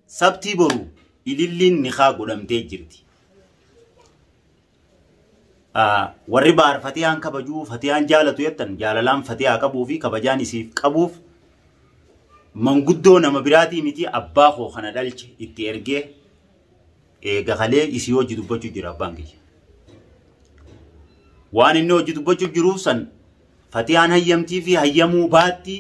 sabtii boru ililliin niqaa godhamtee jirti. Warri baar fatiyaan kabajuu fatiyaan jaalatu jettan jaalalaan fatiyaa qabuu fi kabajaan isiif qabuuf manguddoo nama biraatii miti abbaa koo kana dhalche itti ergee eegagalee isii hojii dubbachuu jira abbaan kiyya. Waan inni hojii dubbachuu jiruuf san fatiyaan hayyamtii fi hayyamuu baatti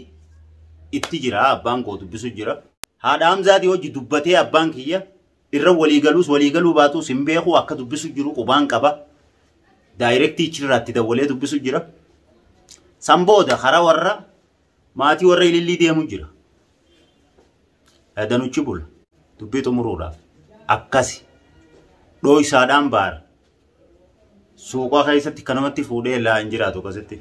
itti jira abbaan koo dubbisuu jira. Haadha Hamzaatii hojii dubbatee abbaan kiyya irra waliigaluu baatus hin beeku akka dubbisuu jiru qubaan qaba. Directii chirraatti dawalee dubbisuu jira. Sambooda karaa warra maatii warra ilillii deemu jira. Danuchi bula dubbii xumuruudhaaf akkasi dhooysaadhaan baara suuqa keessatti kanamatti fuudhee laa hin jiraatu akkasitti.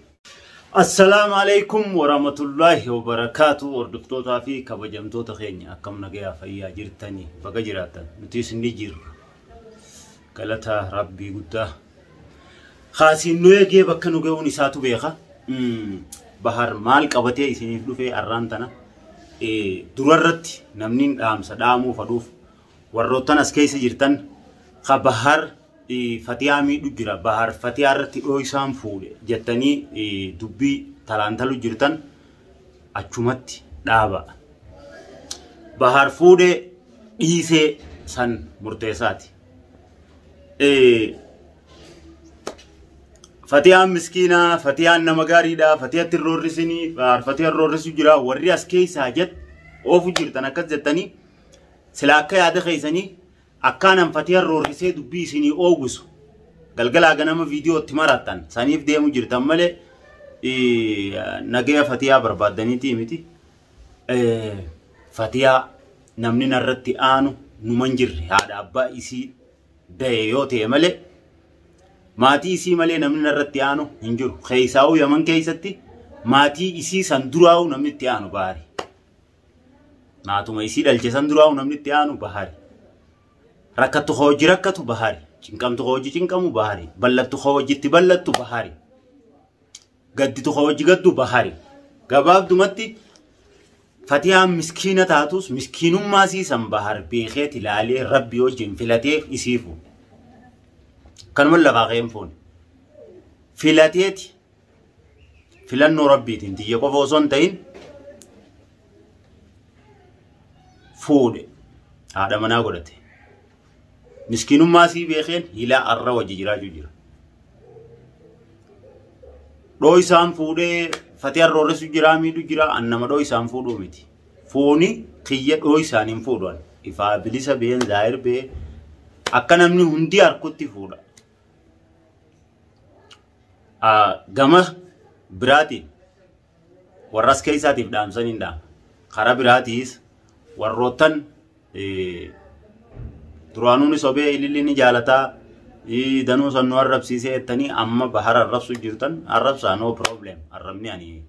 Assalaamu alaykum warahmatullahi wabarakaatu. Hordoftoota fi kabajamtoota keenya akkam nagayaa fayyaa jirtanii baga jiraatan nutis ni jirra. Galata rabbii guddaa. Khaasin nu eegee bakka nu ga'uun isaatu beeka. Bahar maal qabatee isiniif dhufee arraan tana durarratti namni dhaamsa dhaamuu fadhuuf warroottan as keessa jirtan ka bahar fatiyaa miidhu jira bahar fatiyaa irratti dhooysaan fuudhe jettanii dubbii talaantalu jirtan achumatti dhaaba. Bahar fuudhe dhiisee san murteessaati. Fatiyaan miskiina, fatiyaan nama gaariidha, fatiyatti roorrisanii, fatiyaan roorrisu jira. Warri as keessaa jet oofu jirtan akkas jettanii sila akka yaada keessanii akkaanan fatiyaan roorrisee dubbii isinii oogusu galgalaa ganama viidiyootti marattan saniif deemu jirtan malee nagaya fatiyaa barbaaddaniitii miti. Fatiyaa namni narratti aanu numan jirre haadha abbaa isii da'e yoo ta'e malee maatii isii malee namni narratti aanu hin jiru. Keessaa'uu Yaman keessatti maatii isii san duraa'u namni itti aanu bahari. Maatuma isii dhalche san duraa'u namni itti aanu bahari. Rakkattu hojii rakkatu bahari. Cinqamtu hojii cinqamu bahari. Ballattu hojiitti ballattu bahari. Gadditu hojii gaddu bahari. Gabaabdumatti fatiyaan miskiina taatus miskiinummaa siisan bahar beekeet ilaalee rabbi wajjin filatee isiifu. Kanuma lafaa qe'een fuun filateeti filannoo rabbiitiin tiyya qofa osoo hin ta'in fuudhe haadha manaa godhate miskiinummaa sii beekeen hilaa arra wajji jiraachuu jira. Dhooysaan fuudhee fatiyaan roorrisu jiraa miidhu jira annama dhooysaan fuudhuu miti. Fuuni kiyya dhooysaan hin fuudhan ifaa bilisa been zaahir bee akka namni hundi harkutti fuudha. Gama biraatiin warras keessaatiif dhaamsaniin dhaama. Karaa biraatiis warroottan duraanuun sobee ililli ni jaalataa danuu sannoo arrabsiisee jettanii amma bahar arrabsu jirtan arrabsaa no problem arrabni ani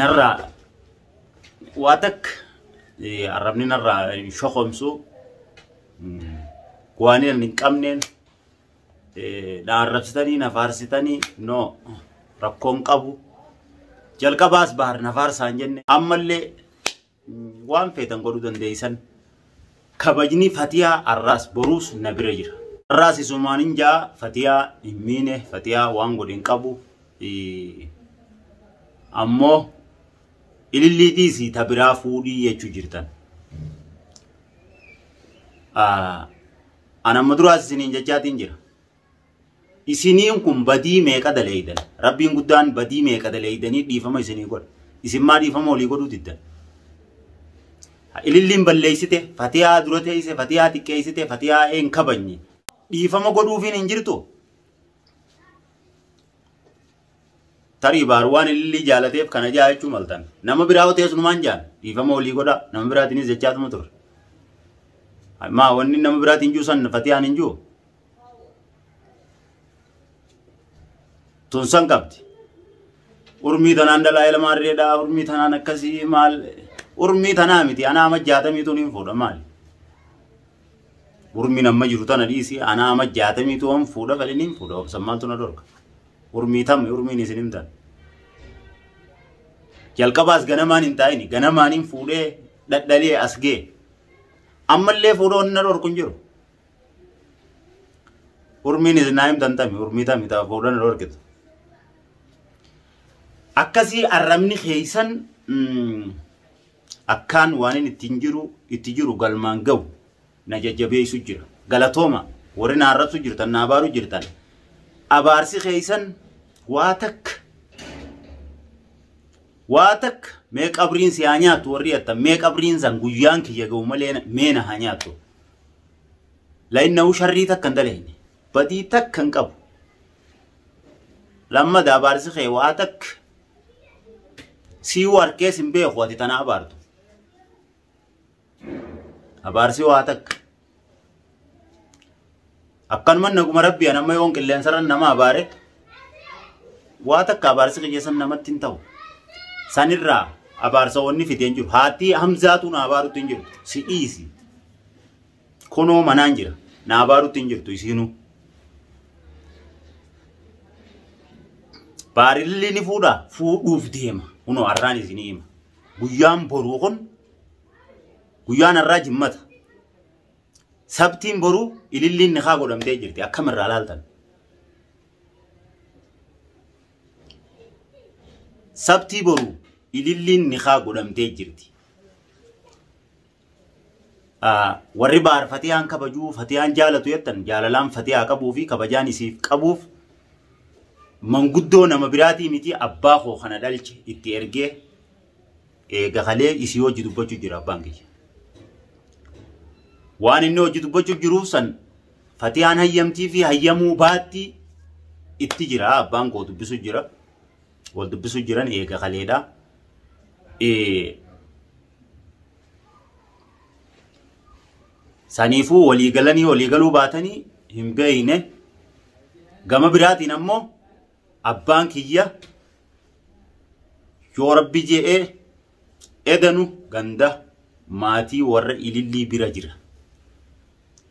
narraa waa takka arrabni narraa shokomsu waan hin qabneen arrabsitanii nafaarsitanii no rakkoon qabu jalqabaas bahar nafaarsaan jenne ammallee waan feetan godhuu dandeeysan kabajni fatiyaa arraas boruus na bira jira. Arraas isumaanin jaa fatiyaa hin miine fatiyaa waan godhin qabu ammoo ilillii dhiisii tabiraa fuudhii jechuu jirtan. Anamma duraas isiniin jechaatiin jira. Isiniin kun badii meeqa daleeydan rabbiin guddaan badii meeqa daleeydanii dhiifama isinii godha. Isin maa dhiifama olii godhuu diddan. Ililliin balleeysite fatiyaa dura teeyse fatiyaa xiqqeeysite fatiyaa een kabanye dhiifama godhuufiin hin jirtu. Tarii baar waan ilillii jaalateef kana jaa jechuu maltan nama biraa teessunumaan jaan dhiifama olii godha nama biraatiinis jechaatuma ture. Maa wanni nama biraatiin juu san fatiyaan hin juu. Tunsan qabdi. Urmii tanaan dhalaa ilmaan reedhaa urmii tanaan akkasii maal urmii tanaa miti anaa majjaatamii tun hin fuudha maali. Urmii nama jiru tana dhiisii anaa majjaatamii tun fuudha fedhin hin fuudha obsammaan tuna dorga. Urmii tamme urmiin isin himtan. Jalqabaas ganamaan hin taa'ini ganamaan hin fuudhee dhadhalee as gee amma illee fuudhoon na dhorku hin jiru. Urmiin isinaayim tantami urmiita mitaa fuudhoon na dhorkitu. Akkasii arrabni keessan akkaan waan inni itti jiru galmaan ga'u na jajjabeessu jira. Galatooma warri na arrabsu jirtan na abaaru jirtan. Abaarsi keessan waa takka mee qabriin si haa nyaattu warri jettan mee qabriin san guyyaan kiyya ga'u malee mee na haa nyaattu. Lainnahu sharrii takka hin daleenye badii takka hin qabu. Lammada abaarsi kee waa takka sii warqees hin beeku ati tana abaartu. Abaarsi waa takka. Akkanuma naguma rabbii anamma yoon qilleensarran nama abaare waa takka abaarsi qiyyeessan namatti hin ta'u. Sanirraa abaarsa wanni fideen jiru. Haati Hamzaatu na abaarutti hin jirtu. Si dhiisi. Kunoo manaan jira. Na abaarutti hin jirtu isiinuu. Baarilli ni fuudhuuf deema. Kunoo har'aan isinii hima. Guyyaan boruu kun guyyaan har'aa jimmata. Sabtiin boruu ililliin ni haa godhamtee jirti. Akkamirraa laaltan. Sabtii boruu ililliin ni haa godhamtee jirti. Warri baar fatiyaan kabajuu fatiyaan jaalatu jettan jaalalaan fatiyaa qabuu fi kabajaan isiif qabuuf manguddoo nama biraatii miti abbaa koo kana dhalche itti ergee eegalee isii hojii dubbachuu jira abbaan kiyya. Waan inni hojii dubbachuu jiruuf san fatiyaan hayyamtii fi hayyamuu baatti itti jira abbaan koo dubbisuu jira. Wal dubbisuu jiran eegaleedha. Saniifuu waliigaluu baatanii hin beeyne gama biraatiin ammoo abbaan kiyya yoo rabbi je'ee edanu ganda maatii warra ilillii bira jira.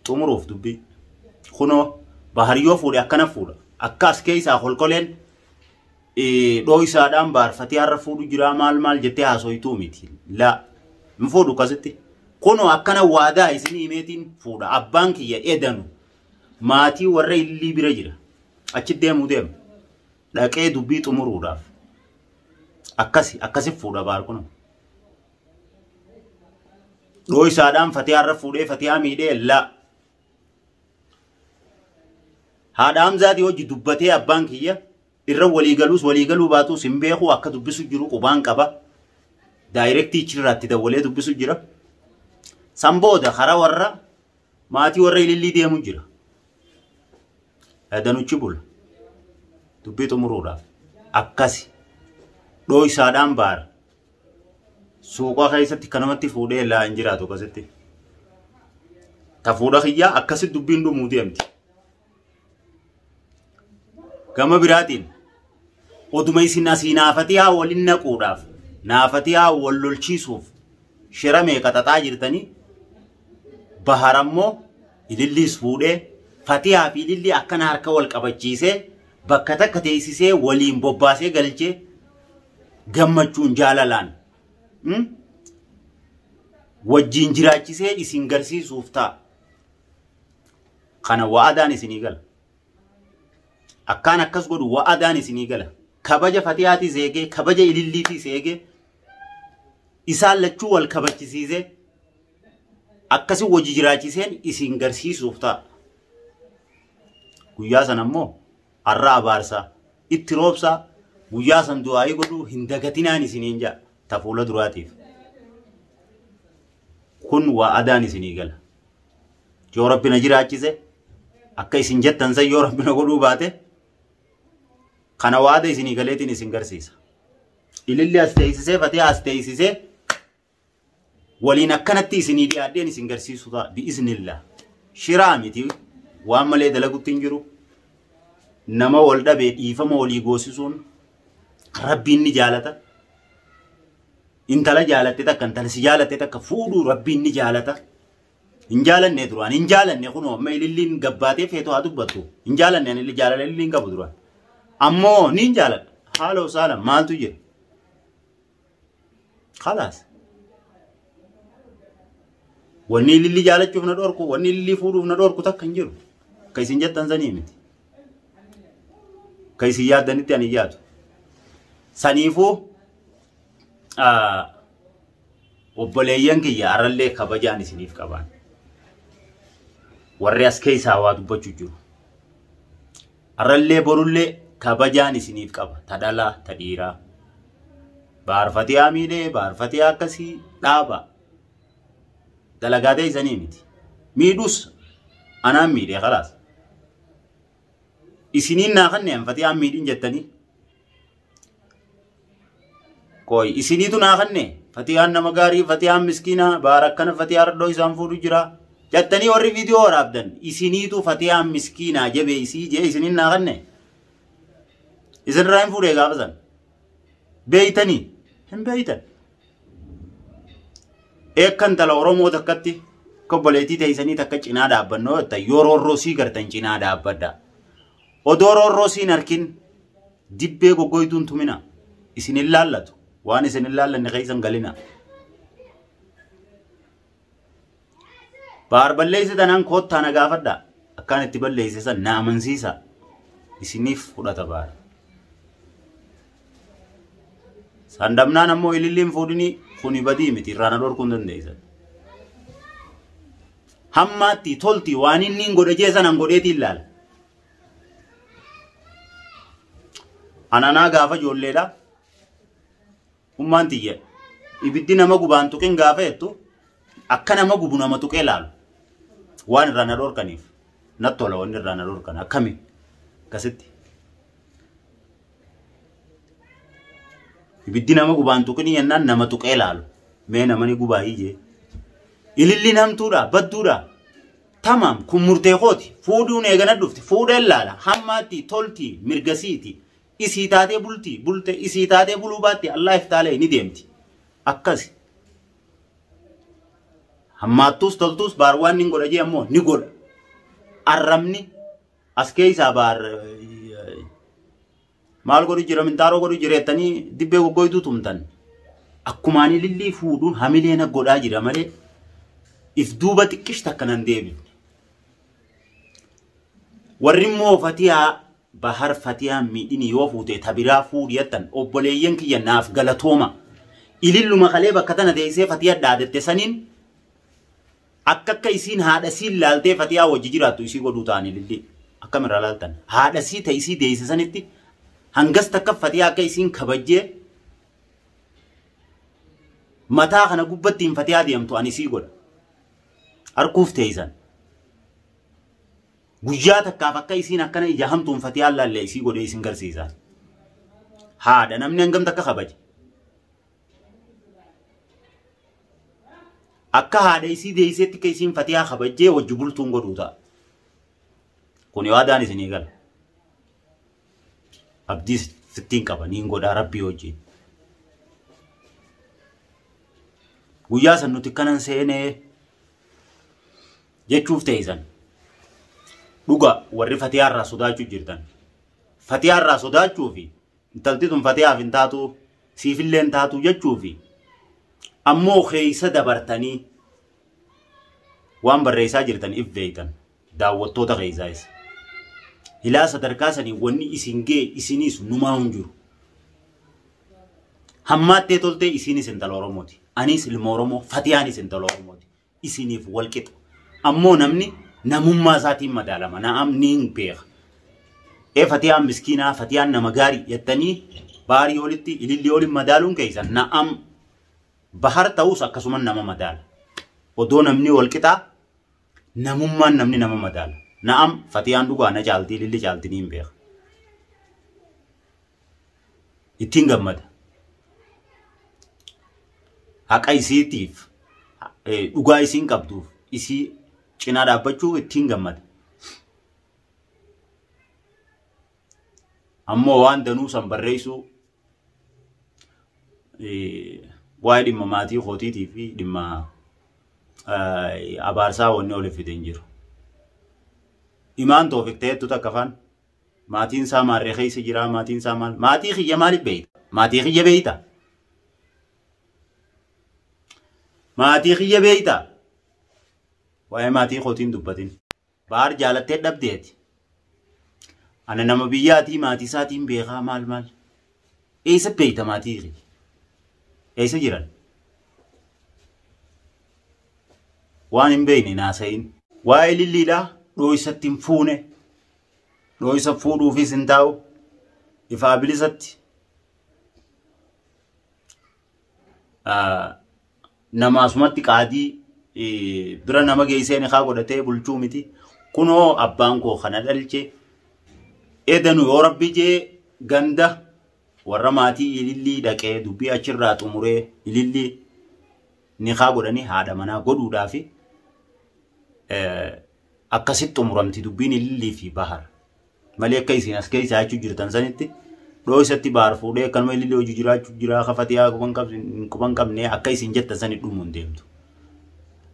Xumuruuf dubbii kunoo bahariyoo fuudhe akkana fuudha. Akka as keessaa kolkoleen dhooyisaadhaan baarfatee har'a fuudhu jira maal jettee haasoyituu miti. La hin fuudhu akkasitti. Kunoo akkana waadaa isinii himeetiin fuudha. Abbaan kiyya edanu maatii warra ilillii bira jira. Achi deemu. Dhaqee dubbii xumuruudhaaf. Akkasi fuudha baar kunoo. Dhooyisaadhaan fatee har'a fuudhee fatee miidhee la. Haadha Hamzaatii hojii dubbatee abbaan kiyya irra waliigaluu baatus hin beeku akka dubbisu jiru qubaan qaba. Daayirektii ichirraatti dawwalee dubbisu jira. San booda hara warra maatii warra ilillii deemu jira. Danuchi bula. Dubbii xumuruudhaaf. Akkasi. Dhooyisaadhaan baara. Suuqaa keessatti kanamatti fuudhee laa hin jiraatu akkasitti. Ta fuudha kiyyaa akkasitti dubbiin dhumuu deemti. Gama biraatiin oduma isin asii naafatiyaa waliin naquudhaaf naafatiyaa wal lolchiisuuf shira meeqa xaxaa jirtanii baharammoo ililliis fuudhee fatiyaa fi ilillii akkana harka wal qabachiisee bakka takka teessisee waliin bobbaasee galchee gammachuun jaalalaan wajjiin jiraachisee isin garsiisuuf ta'a. Kana wa'adaan isinii gala. Akkaan akkas godhu wa'adaan isinii gala. Kabaja fatiyaati seegee kabaja ililliitii seegee isaan lachuu wal kabachisiisee akkasi wajji jiraachiseen isin garsiisuuf ta'a. Guyyaa san ammoo har'a abaarsaa itti roobsaa guyyaa san du'aayii godhuu hin dagatinaan isiniin jaa ta fuula duraatiif. Kun wa'adaan isinii gala. Yoo Rabbina jiraachise akka isin jettan san yoo Rabbina godhuu baate kana waada isinii galeetiin isin garsiisa. Ililli as teessisee fatee as teessisee waliin akkanatti isinii dhiyaadheen isin garsiisu ta'a bi'iznillah. Shiraa miti waan malee dalagutti hin jiru. Nama wal dhabee dhiifama walii goosisuun Rabbiin ni jaalata. Intala jaalatte takka intala si jaalatte takka fuudhuu Rabbiin ni jaalata. Hin jaalanne duraan hin jaalanne kunoo amma ililliin gabbaatee feetu haa dubbattu. Hin jaalanne ani jaalala ililliin qabu duraan. Ammoo niin jaaladha. Haaloo saala maaltu jira? Khalaas. wanni lilli jaalachuuf na dhorku wanni lilli fuudhuuf na dhorku takka hin jiru ka isin jettan sanii miti ka isin yaaddanitti ani yaadu saniifuu obboleeyyan kiyya arallee kabajaan isiniif qaban warri as keessaa waa dubbachuu jiru arallee borullee kabajaan isiniif qaba tadhalaa tadhiiraa baarfatee miidhee baarfatee akkasii dhaaba dalagaatee isanii miti miidhus anaan miidhee khalaas isiniin naa kanneen fatee miidhin jettanii koy isiniitu naa kanneen fatee nama gaarii fatee miskiina baarakkana fatee ardoo isaan fuudhu jira jettanii warri viidiyoo waraabdan isiniitu fatee miskiina jabee isii jee isiniin naa kanneen isin raayin fuudhee gaafasan beeytanii hin beeytan eekkan tala Oromoo takkatti kobboleetii teessanii takka cinaa dhaabbannoo yotta yoo roorroosii gartan cinaa dhaabbadda odoo roorroosiin harkin dibbee goggoytuun tumina isin hin laallatu waan isin hin laallanne keessan galina baar balleessi tanaan koottaa na gaafadha akkaan itti balleessisan na amansiisa isiniif fudhata baara sandamnaan ammoo ililliin fuudhini kuni badii miti irraana dhorkuun dandeessan hammaatti tolti waan inni godhe jeesan godheeti ilaala ananaa gaafa ijoolleedha ummaan tiyya ibiddi nama gubaan tuqin gaafa jettu akka nama gubu nama tuqee laalu waan irraana dhorkaniif nattola waan irraana dhorkan akkami akkasitti ibiddi nama gubaan tuqini yennaan nama tuqee laalu mee namani gubaa hiijee ililli namtuudha badduudha tamam kun murteekooti fuudhuun eegana dhufti fuudheen laala hammaatti tolti mirgasiiti isii taatee bulti bulte isii taatee buluu baatti Allah iftaalee ni deemti akkasi hammaattus toltus baar waan nin godha jee ammoo ni godha arrabni as keessaa baar maal godhu jira mintaaroo godhu jireettanii dibbee goggoytuu tumtan akkumaanii lillii fuudhuun hamileena godhaa jira malee if duuba xiqqishta akkanan deebifne warri immoo fatiyaa bahar fatiyaa miidhini yoo fuute tabiraa fuudhiyattan obboleeyyan kiyya naaf galatooma ililluma kalee bakka tana deessee fatiyaa dhaadette saniin akka isiin haadha siin laaltee fatiyaa wajji jiraattu isii godhuu ta'anii lillii akkamirra laaltan haadha sii ta'isii deesse sanitti hangas takka fatiyaa akka isiin kabajjee mataa kana gubbattiin fatiyaa deemtu ani sii godha arkuuf teessan guyyaa takkaaf akka isiin akkana ija hamtuun fatiyaa laallee isii godhee isin garsiisan haadha namni hangam takka kabaje akka haadha isii deesseetti akka isiin fatiyaa kabajjee wajji bultuun godhuu ta'a kun yaadaan isinii gala abdii sittiin qabaniin godhaa rabbii wajjin guyyaa san nuti kanan seenee jechuuf teessan dhuga warri fatiyaa irraa sodaachuu jirtan fatiyaa irraa sodaachuu fi intalti tun fatiyaaf hin taatu siifillee hin taatu jechuu fi ammoo keessa dabartanii waan barreessaa jirtan if beeytan daawwattoota keessaayis ilaa sadarkaa sanii wanni isin gee isinis numaa hin jiru hammaattee toltee isinis intala Oromooti anis ilma Oromoo fatiyaanis intala Oromooti isiniif walqixa ammoo namni namummaa isaatiin madaalama naam niin beeka fatiyaan miskiinaa fatiyaan nama gaarii jettanii baarii olitti ililli olin madaaluun keessan naam bahar ta'us akkasuma nama madaala odoo namni walqixaa namummaan namni nama madaala naam fatiyaan dhugaa na caaltii lilli caaltii niin beeka ittiin gammada haqa isiitiif dhugaa isiin qabduuf isii cinaa dhaabbachuu ittiin gammada ammoo waan danuu san barreessuu waa'ee dhimma maatii kootiitii fi dhimma abaarsaa wanni oliif fideen jiru imaan toofiq ta'ettu takka afaan maatiin isaa maarree keessa jira maatiin isaa maal maatii kiyya maaliif beeyta maatii kiyya beeyta maatii kiyya beeyta waa'ee maatii kootiin dubbatin. Baar jaalattee dhabdeeti. Ana nama biyyaatii maatii isaatiin beekaa maal. Eessa beeyta maatii? Eessa jiran? Waan hin beeyne naasayin. Waa'ee lilliidhaa dhoo'isatti hin fuune. Dhoo'isa fuudhuufis hin taa'u. Ifaa bilisatti. Nama asumatti qaadii bira nama geesseen haa godhatee bulchuu miti. Kunoo abbaan koo kana dhalche edanu yoo rabbi jee ganda warra maatii ilillii dhaqee dubbii achirraa xumuree ilillii ni haa godhanii haadha manaa godhuudhaafi akkasitti xumuramti dubbiin ilillii fi bahar malee akka isin as keessaa jechuu jirtan sanitti dhoo'isatti bahar fuudhee kanuma ilillii hojii jiraachuu jira kafatiyaa quban qabnee akka isin jettan sanitti dhumuun deemtu.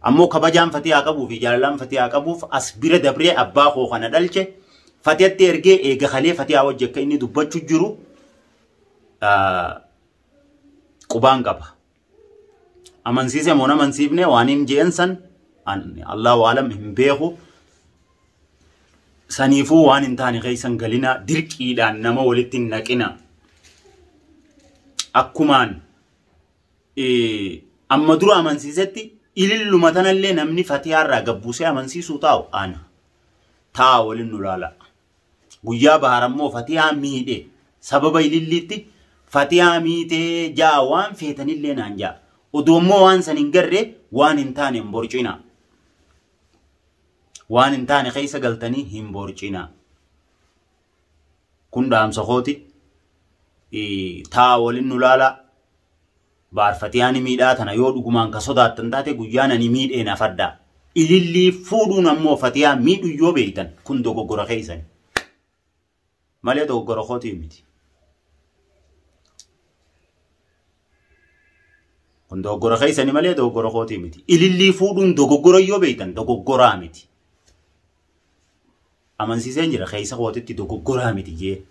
Ammoo kabajaan fatiyaa qabuu fi jaalalaan fatiyaa qabuuf as bira dabree abbaa koo kana dhalche fatiyatti ergee eega kalee fatiyaa wajji akka inni dubbachuu jiru qubaan qaba. Amansiise moo amansiifne waan hin jeen san Allahu aalam hin beeku. Saniifuu waan hin taane keessan galina dirqiidhaan nama walitti hin naqina. Akkumaan amma dura amansiisetti ililluma tanallee namni fatiyaarraa gabbuusee amansiisuu taa'u ana. Taa waliin nu laala. Guyyaa bahar ammoo fatiyaa miidhe sababa ililliitti fatiyaa miidhee jaa waan feetanillee naan jaa. Odoo ammoo waan san hin garree waan hin taane hin borcina. Waan hin taane keessa galtanii hin borcina. Kun dhaamsa kooti. Taa waliin nu laala. Baarfatiyaan miidhaa tana yoo dhugumaan ka sodaattan taate guyyaan ani miidhee na faddaa. Ilillii fuudhuun ammoo fatiyaa miidhu yoo beektan kun dogoggora keessani. Malee dogoggora kootii miti. Kun dogoggora keessani malee dogoggora kootii miti. Ilillii fuudhuun dogoggora yoo beektan dogoggoraa miti. Amansiiseen jira keessa kootitti dogoggoraa miti jee.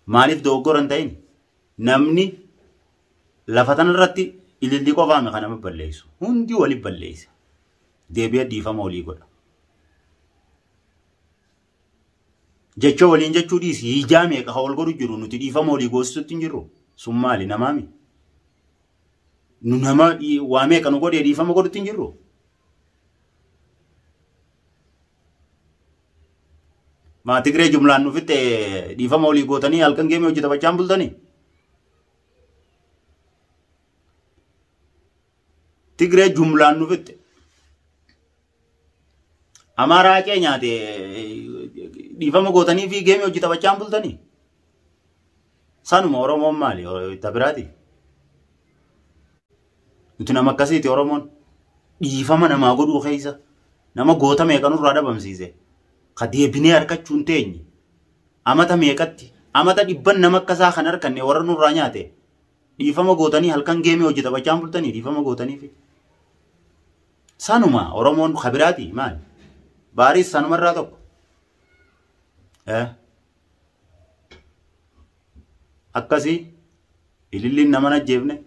Maaliif dogoggora hin ta'in? Namni lafa tanarratti ilillii qofaame kana balleessu. Hundi waliin balleessa. Deebi'ee dhiifama walii godha. Jecha waliin jechuu dhiisi hijaa meeqa haa wal godhu jiru nuti dhiifama walii goosisutti hin jirru. Sun maali namaami? Nu nama waa meeqa nu godhee dhiifama godhutti hin jirru. Maatii Tigiree jumlaan nufitte dhiifama walii gootanii halkan geemee hojjetabachaan bultanii. Tigiree jumlaan nufitte. Amaaraa kee nyaate dhiifama gootanii fi geemee hojjetabachaan bultanii. Sanuma Oromoon maali? Itti biraati. Nuti nama akkasiiti Oromoon. Dhiifama namaa godhuu keessa nama goota meeqa nurraa dhabamsiise. Ka deebinee harkachuun teenye. Amata meeqatti. Amata dhibban nama akkasaa kan harkanne warra nurraa nyaate. Dhiifama gootanii halkan geemee hojjetabachaan bultanii dhiifama gootaniifi. Sanuma Oromoon kabiraati maali? Baaris sanumarraa tokko. Akkasii ililliin nama najjeefne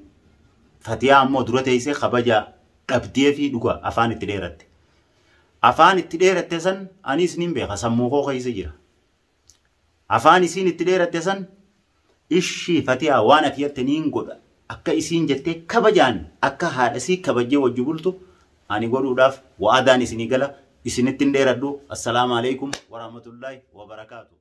fatiyaa ammoo dura teessee kabajaa dhabdee fi dhuga afaan itti dheeratte. Afaan itti dheeratte san anis nin beeka sammuu koo keessa jira. Afaan isiin itti dheeratte san ishii fatiyaa waan ati jette niin godha. Akka isiin jettee kabajaan akka haadhasii kabajee wajji bultu ani godhuudhaaf wa'adaan isinii gala isinitti hin dheeradhu. Assalaamu alaikum warahmatullahi wabarakaatuh.